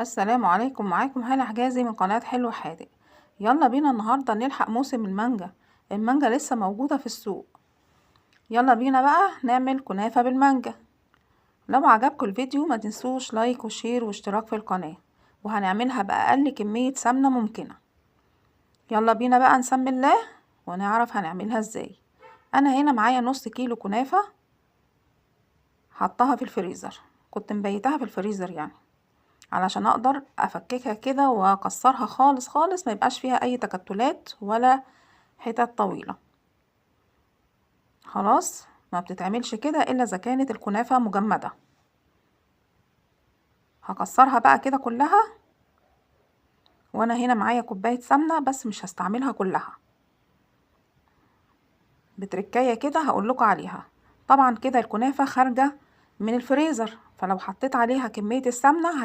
السلام عليكم، معاكم هالة حجازي من قناة حلو حادق. يلا بينا النهاردة نلحق موسم المانجا. المانجا لسه موجودة في السوق. يلا بينا بقى نعمل كنافة بالمانجا. لو عجبكم الفيديو ما تنسوش لايك وشير واشتراك في القناة، وهنعملها بأقل كمية سمنة ممكنة. يلا بينا بقى نسمي الله ونعرف هنعملها ازاي. انا هنا معايا نص كيلو كنافة حطها في الفريزر، كنت مبيتها في الفريزر يعني علشان اقدر افككها كده واكسرها خالص خالص، ما يبقاش فيها اي تكتلات ولا حتت طويلة. خلاص ما بتتعملش كده الا اذا كانت الكنافة مجمدة. هكسرها بقى كده كلها، وانا هنا معايا كوباية سمنة بس مش هستعملها كلها، بتركاية كده هقولكوا عليها. طبعا كده الكنافة خارجة من الفريزر، فلو حطيت عليها كمية السمنة